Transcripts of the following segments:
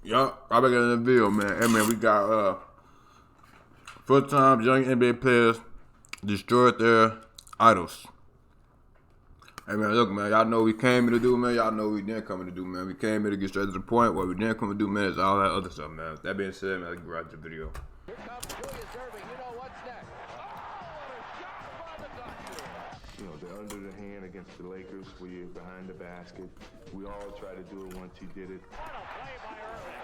Yup, I back in the video, man. Hey, man, we got first time young NBA players destroyed their idols. Hey, man, look, man, y'all know what we came here to do, man. Y'all know what we didn't come here to do, man. We came here to get straight to the point. What we didn't come to do, man, is all that other stuff, man. That being said, man, let's get right to the video. Here comes Julius Irving. You know what's next. You know, they're under the hand against the Lakers where you're behind the basket. We all try to do it once he did it. What a play by Irving.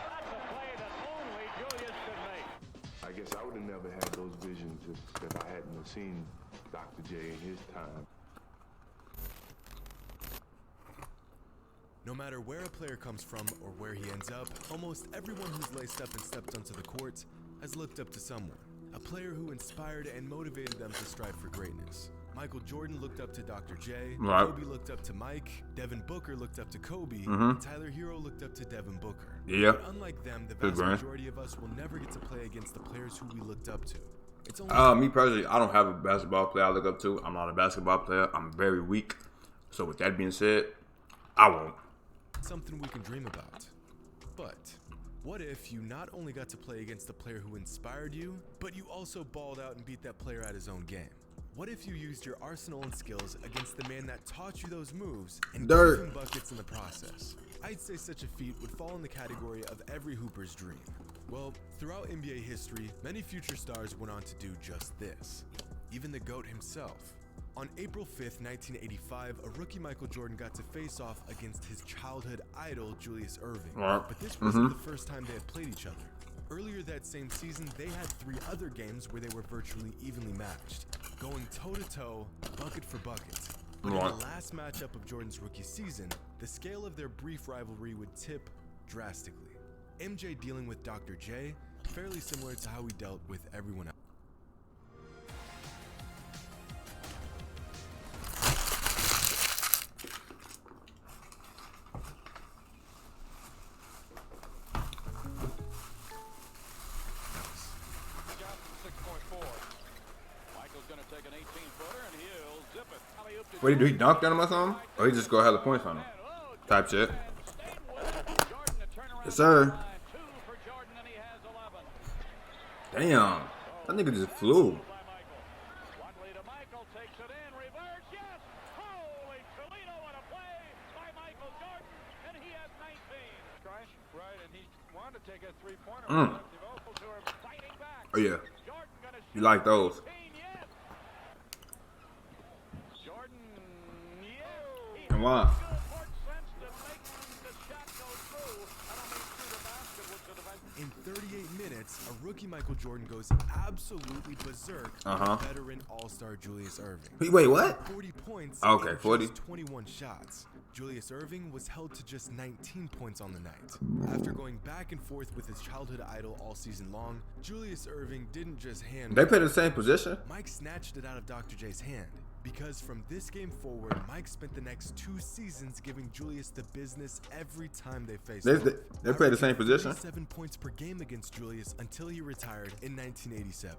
That's a play that only Julius could make. I guess I would have never had those visions if I hadn't have seen Dr. J in his time. No matter where a player comes from or where he ends up, almost everyone who's laced up and stepped onto the court has looked up to someone. A player who inspired and motivated them to strive for greatness. Michael Jordan looked up to Dr. J, right. Kobe looked up to Mike, Devin Booker looked up to Kobe, and Tyler Hero looked up to Devin Booker. Yeah. But unlike them, the vast majority of us will never get to play against the players who we looked up to. It's only me personally, I don't have a basketball player I look up to. I'm not a basketball player. I'm very weak. So with that being said, I won't. something we can dream about. But what if you not only got to play against the player who inspired you, but you also balled out and beat that player at his own game? What if you used your arsenal and skills against the man that taught you those moves and gave him buckets in the process? I'd say such a feat would fall in the category of every hooper's dream. Well, throughout NBA history, many future stars went on to do just this. Even the GOAT himself. On April 5th, 1985, a rookie Michael Jordan got to face off against his childhood idol, Julius Irving. But this wasn't the first time they had played each other. Earlier that same season, they had 3 other games where they were virtually evenly matched, going toe-to-toe, bucket for bucket. But in the last matchup of Jordan's rookie season, the scale of their brief rivalry would tip drastically. MJ dealing with Dr. J, fairly similar to how he dealt with everyone else. What do he dunk on him or something? Or he just go have the points on him? Type shit. Yes, sir. Damn. That nigga just flew. Oh yeah. You like those? And why? In 38 minutes, a rookie Michael Jordan goes absolutely berserk with veteran all-star Julius Irving. Wait, what? 40 points. Okay, 40. 21 shots. Julius Irving was held to just 19 points on the night. After going back and forth with his childhood idol all season long, Julius Irving didn't just hand. They played in the same position? Mike snatched it out of Dr. J's hand. Because from this game forward, Mike spent the next 2 seasons giving Julius the business every time they faced off. They played the same position? 7 points per game against Julius until he retired in 1987.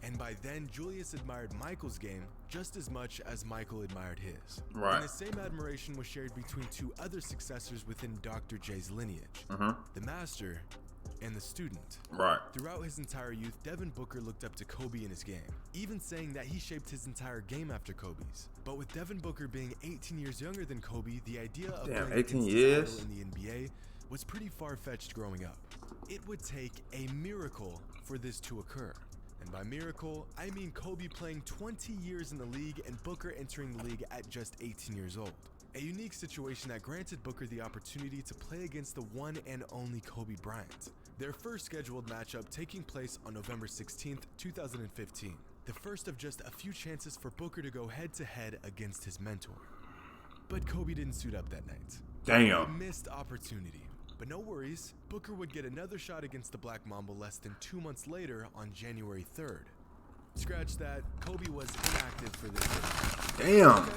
And by then, Julius admired Michael's game just as much as Michael admired his. Right. And the same admiration was shared between 2 other successors within Dr. J's lineage. The master and the student. Right. Throughout his entire youth, Devin Booker looked up to Kobe in his game, even saying that he shaped his entire game after Kobe's. But with Devin Booker being 18 years younger than Kobe, the idea of playing 18 against years his idol in the NBA was pretty far-fetched growing up. It would take a miracle for this to occur. And by miracle, I mean Kobe playing 20 years in the league and Booker entering the league at just 18 years old. A unique situation that granted Booker the opportunity to play against the one and only Kobe Bryant. Their first scheduled matchup taking place on November 16th, 2015. The first of just a few chances for Booker to go head-to-head against his mentor. But Kobe didn't suit up that night. Damn. A missed opportunity. But no worries, Booker would get another shot against the Black Mamba less than 2 months later on January 3rd. Scratch that, Kobe was inactive for this game. Damn. Okay,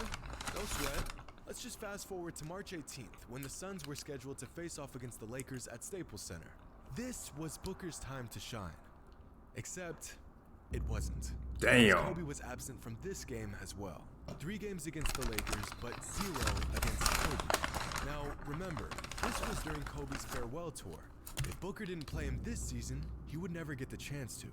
no sweat. Let's just fast forward to March 18th, when the Suns were scheduled to face off against the Lakers at Staples Center. This was Booker's time to shine. Except, it wasn't. Damn. Kobe was absent from this game as well. 3 games against the Lakers, but 0 against Kobe. Now, remember, this was during Kobe's farewell tour. If Booker didn't play him this season, he would never get the chance to.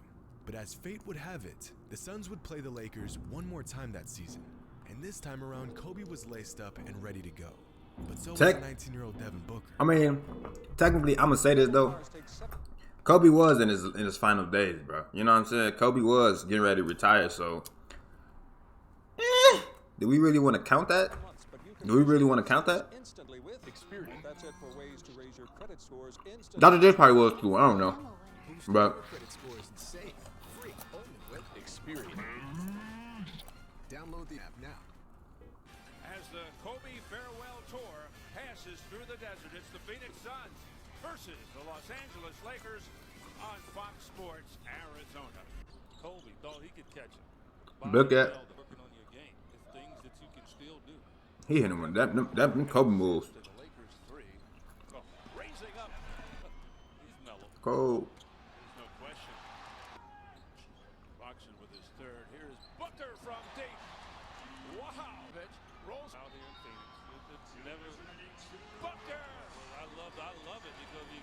But as fate would have it, the Suns would play the Lakers one more time that season. And this time around, Kobe was laced up and ready to go. But so was 19-year-old Devin Booker. I mean, technically, I'm gonna say this though. Kobe was in his final days, bro. You know what I'm saying? Kobe was getting ready to retire, so do we really want to count that? Do we really want to count that? Dr. J probably was too. I don't know, but Download the app now. As the Kobe farewell tour passes through the desert, it's the Phoenix Suns versus the Los Angeles Lakers on Fox Sports Arizona. Kobe thought he could catch him. look at Working on your game. It's things that you can still do. he hit him with that Kobe moves. The Lakers 3. Oh, raising up. He's mellow. Kobe. There's no question. Boxing with his third. Here's Booker from deep. Wow. Pitch rolls out here in Phoenix. It's never Booker. I love it because he.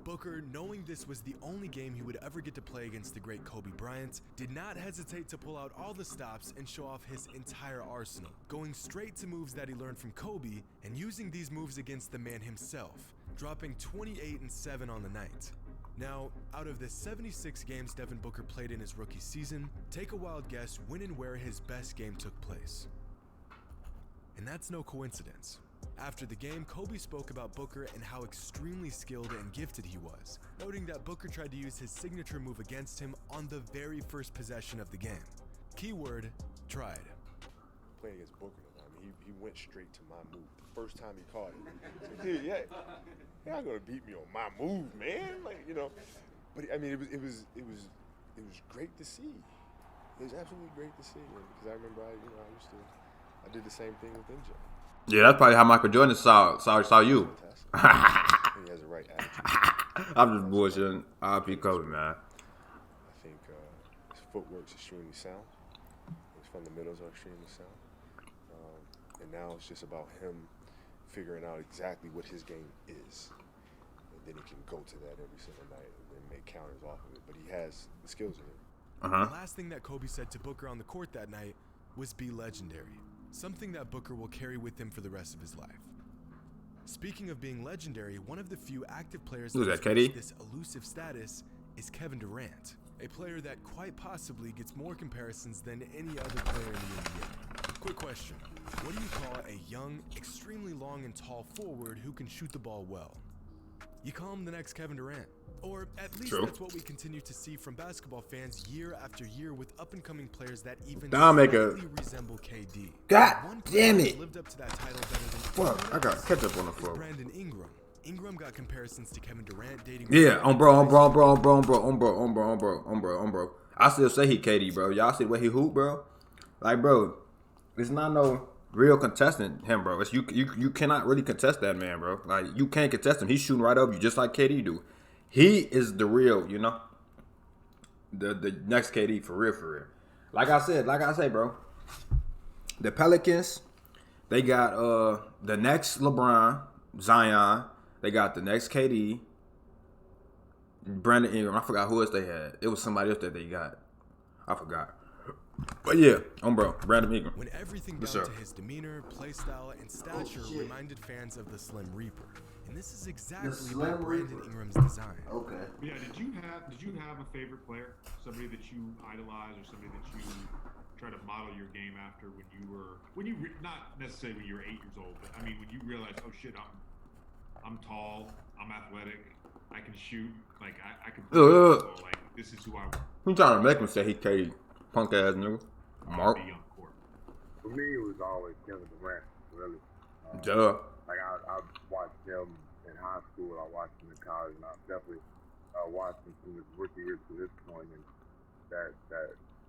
Booker, knowing this was the only game he would ever get to play against the great Kobe Bryant, did not hesitate to pull out all the stops and show off his entire arsenal, going straight to moves that he learned from Kobe and using these moves against the man himself, dropping 28 and 7 on the night. Now, out of the 76 games Devin Booker played in his rookie season, take a wild guess when and where his best game took place. And that's no coincidence. After the game, Kobe spoke about Booker and how extremely skilled and gifted he was, noting that Booker tried to use his signature move against him on the very first possession of the game. Keyword, tried. Playing against Booker, I mean, he went straight to my move the first time he caught it. Dude, yeah, you're not gonna beat me on my move, man. Like, you know, but I mean, it was great to see. It was absolutely great to see, because I remember I did the same thing with MJ. Yeah, that's probably how Michael Jordan saw you. He has the right attitude. I'm just bullshitting. R.I.P. Kobe, man. I think his footwork's extremely sound. His fundamentals are extremely sound. And now it's just about him figuring out exactly what his game is. And then he can go to that every single night and then make counters off of it. But he has the skills in it. The last thing that Kobe said to Booker on the court that night was be legendary. Something that Booker will carry with him for the rest of his life. Speaking of being legendary, one of the few active players that has reached this elusive status is Kevin Durant, a player that quite possibly gets more comparisons than any other player in the NBA. Quick question, what do you call a young, extremely long and tall forward who can shoot the ball well? You call him the next Kevin Durant. Or at least that's what we continue to see from basketball fans year after year with up-and-coming players that even slightly resemble KD. God damn it! Lived up to that title better than Fuck, I got ketchup on the floor. Brandon Ingram. Ingram got comparisons to Kevin Durant dating. Yeah, on bro. I still say he KD, bro. Y'all see the way he hoop, bro? Like, bro, it's not no real contestant him, bro. It's you cannot really contest that man, bro. Like, you can't contest him. He's shooting right up you just like KD do. He is the real, you know, the next KD for real. Like I said, bro. The Pelicans, they got the next LeBron, Zion. They got the next KD, Brandon Ingram. I forgot who else they had. It was somebody else that they got. I forgot. But yeah, bro, Brandon Ingram. When everything down to his demeanor, play style, and stature reminded fans of the Slim Reaper. And this is exactly what Brandon Ingram's design. Okay. Yeah, did you have a favorite player? Somebody that you idolize or somebody that you try to model your game after not necessarily when you were 8 years old, but I mean when you realized, oh shit, I'm tall, I'm athletic, I can shoot, like I can play basketball, like this is who I want. Who trying to make him say he KD? Punk ass nigga. Mark. For me, it was always Kevin Durant, really. Duh. Like I watched him in high school, I watched him in college, and I definitely watched him from his rookie year to this point. And that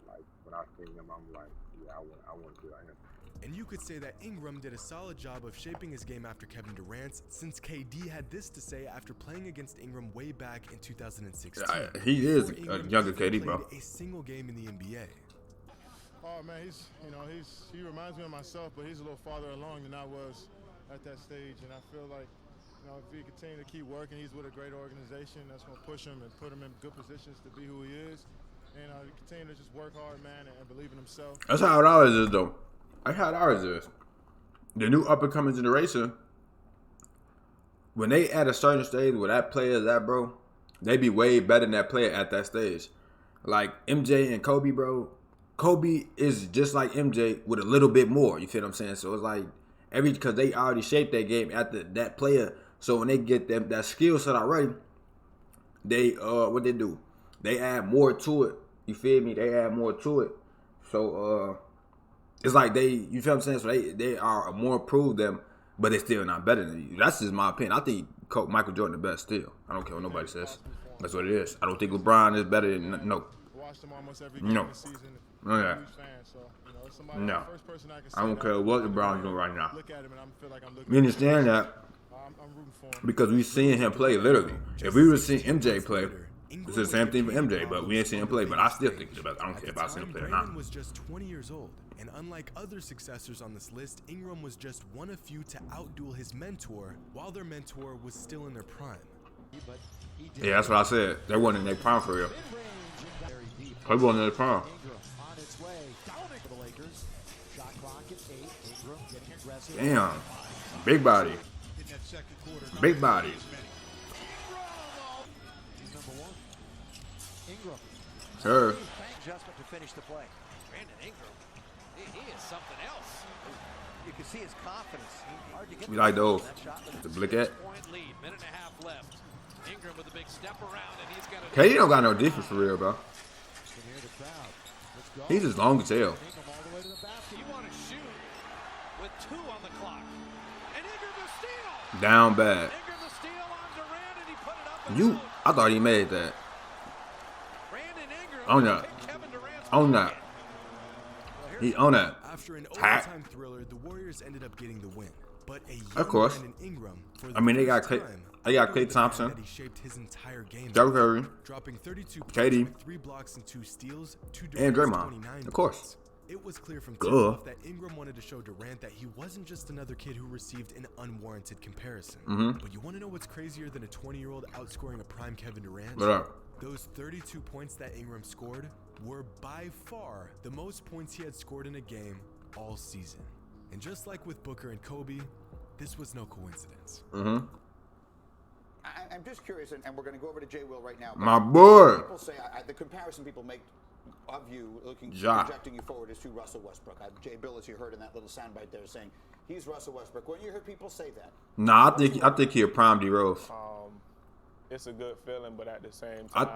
like when I seen him, I'm like, yeah, I want to be like him. And you could say that Ingram did a solid job of shaping his game after Kevin Durant's, since KD had this to say after playing against Ingram way back in 2016. He is a younger KD, bro. A single game in the NBA. Oh man, he reminds me of myself, but he's a little farther along than I was at that stage, and I feel like, you know, if he continue to keep working, he's with a great organization that's going to push him and put him in good positions to be who he is. And continue to just work hard, man, and believe in himself. That's how it always is, though. That's how it always is. The new up-and-coming generation, when they at a certain stage where that player is at, bro, they be way better than that player at that stage. Like MJ and Kobe, bro. Kobe is just like MJ with a little bit more. You feel what I'm saying? So it's like because they already shaped that game after that player. So when they get them that skill set already, they what they do? They add more to it. You feel me? They add more to it. So it's like you feel what I'm saying? So they are more improved them, but they're still not better than you. That's just my opinion. I think Michael Jordan the best still. I don't care what nobody says. That's what it is. I don't think LeBron is better than no. Watched him almost every game this season. Oh, yeah. Huge fan, so, you know, somebody, No. the first person I can say I don't that care what LeBron's doing right now. Look at him and I feel like I'm looking. We understand that I'm rooting for him. because we seen him play literally. If we would see MJ play, it's the same thing for MJ, but we ain't seen him play. But I still think he's the best. I don't care if I see him play or not. Brandon was just 20 years old, and unlike other successors on this list, Ingram was just one of few to outduel his mentor while their mentor was still in their prime. Yeah, that's what I said. They wasn't in their prime for real. They wasn't in their prime. Damn. Big body. Big body. Sure. Adjustment to finish the play. Brandon Ingram, he is something else. You can see his confidence. Hard to get We like those. The blick at. Point lead, minute and a half left. Ingram with a big step around, and he's got KD don't got no defense for real, bro. He's just long as hell. You want to shoot with 2 on the clock. And Ingram the steal. Down bad. Ingram the steal on Durant, and he put it up. I thought he made that. Brandon Ingram. On that. Kevin Durant's On that. He on that. After an Hack. overtime thriller, the Warriors ended up getting the win. But a young Of course. Brandon Ingram, for the I mean, they got first Clay- time, they got proved Klay the Thompson. fact that he shaped his entire game, Steph Curry. dropping 32 points, KD. with 3 blocks and 2 steals, 2 And Durant's Draymond. 29 Of course. points. It was clear from Duh. tip-off that Ingram wanted to show Durant that he wasn't just another kid who received an unwarranted comparison. But you want to know what's crazier than a 20-year-old outscoring a prime Kevin Durant? What up? Those 32 points that Ingram scored were by far the most points he had scored in a game all season. And just like with Booker and Kobe, this was no coincidence. I'm just curious, and we're going to go over to Jay Will right now. but My boy. People say the comparison people make of you, Ja. projecting you forward, is to Russell Westbrook. Jay Bill, as you heard in that little soundbite there, saying he's Russell Westbrook. When you hear people say that, Nah, I think he a prime D Rose. It's a good feeling, but at the same time,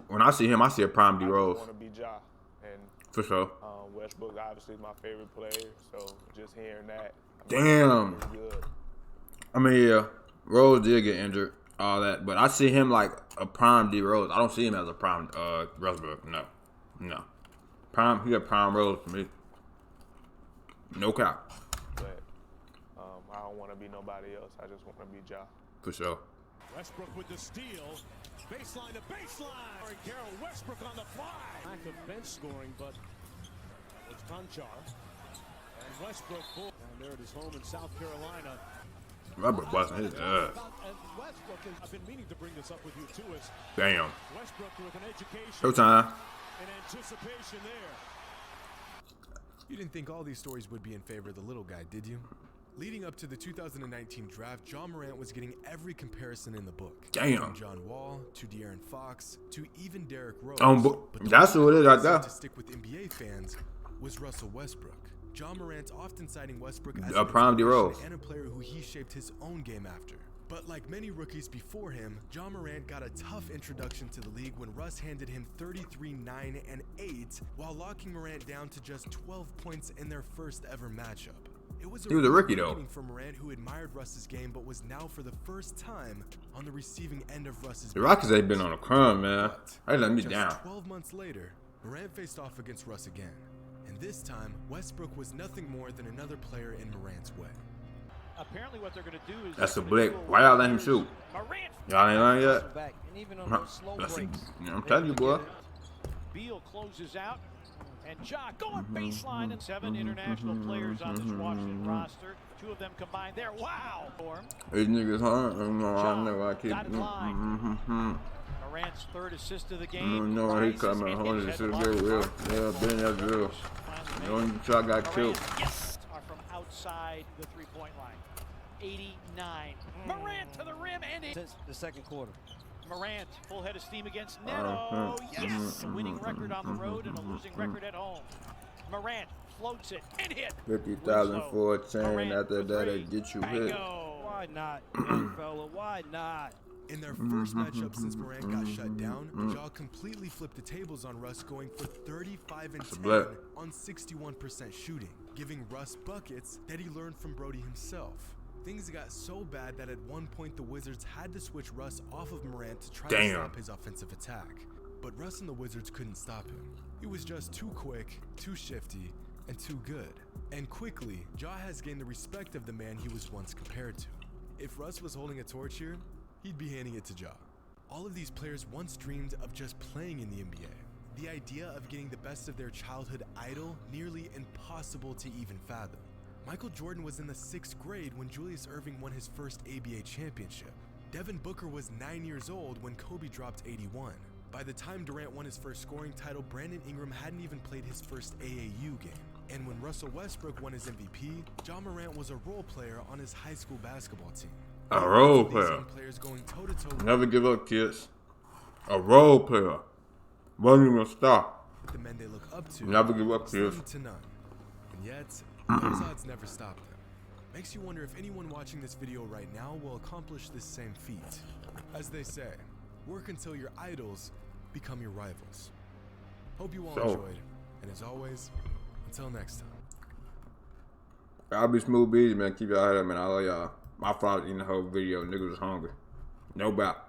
When I see him, I see a prime D I Rose want to be Ja, and for sure. Westbrook obviously is my favorite player. So just hearing that, Damn. it's good. I mean, yeah, Rose did get injured, all that, but I see him like a prime D Rose. I don't see him as a prime Westbrook. No. Prime, he got prime Rose for me. No cap. But I don't want to be nobody else. I just want to be Ja. For sure. Westbrook with the steal. Baseline to baseline. Carroll Westbrook on the fly. Lack of bench scoring, but it's Conchar. And Westbrook full. And there it is, home in South Carolina. Westbrook wasn't his And Westbrook, I've been meaning to bring this up with you too, is Damn. Westbrook with an education Showtime. and anticipation there. You didn't think all these stories would be in favor of the little guy, did you? Leading up to the 2019 draft, John Morant was getting every comparison in the book. Damn. From John Wall to De'Aaron Fox to even Derrick Rose. But the that's one who it is right that there. to stick with NBA fans was Russell Westbrook. John Morant often citing Westbrook as A prime D Rose. and a player who he shaped his own game after. But like many rookies before him, John Morant got a tough introduction to the league when Russ handed him 33, 9, and 8 while locking Morant down to just 12 points in their first ever matchup. It was He was a rookie, though. awakening for Morant, who admired Russ's game but was now for the first time on the receiving end of Russ's The Rockets ain't been on a crumb, man. They let me just down. 12 months later, Morant faced off against Russ again. And this time, Westbrook was nothing more than another player in Morant's way. Apparently what they're going to do is That's a blick. Why y'all let him shoot? Morant Y'all ain't learned yet? back, and even on those slow That's breaks. I'm telling you, boy. Beal closes out. And Ja going baseline, and 7 international players on this Washington roster. 2 of them combined there. Wow! These niggas hard. I know I keep. Morant's 3rd assist of the game. No, he coming home. This is real. Yeah, been that drill. The only shot got killed. Yes! Are from outside the 3-point line. 89. Morant to the rim, and since the 2nd quarter. Morant, full head of steam against Neto. Yes! A winning record on the road and a losing record at home. Morant floats it and hit. 50,000 for a chain. After that, they get you hit. Why not, young fella? Why not? In their first matchup since Morant got shut down, Ja completely flipped the tables on Russ, going for 35 and 10 on 61% shooting, giving Russ buckets that he learned from Brody himself. Things got so bad that at one point the Wizards had to switch Russ off of Morant to try to stop his offensive attack. But Russ and the Wizards couldn't stop him. He was just too quick, too shifty, and too good. And quickly, Ja has gained the respect of the man he was once compared to. If Russ was holding a torch here, he'd be handing it to Ja. All of these players once dreamed of just playing in the NBA. The idea of getting the best of their childhood idol, nearly impossible to even fathom. Michael Jordan was in the 6th grade when Julius Erving won his first ABA championship. Devin Booker was 9 years old when Kobe dropped 81. By the time Durant won his first scoring title, Brandon Ingram hadn't even played his first AAU game. And when Russell Westbrook won his MVP, Ja Morant was a role player on his high school basketball team. A role player. Going toe-to-toe. Never give up, kids. A role player. Won't even stop. The men they look up to. Never give up, kids. To none. And yet, those odds never stop them. Makes you wonder if anyone watching this video right now will accomplish this same feat. As they say, work until your idols become your rivals. Hope you all enjoyed. And as always, until next time. I'll be smooth busy, man. Keep y'all head up, man. I love y'all. My father eating the whole video. Niggas was hungry. No doubt.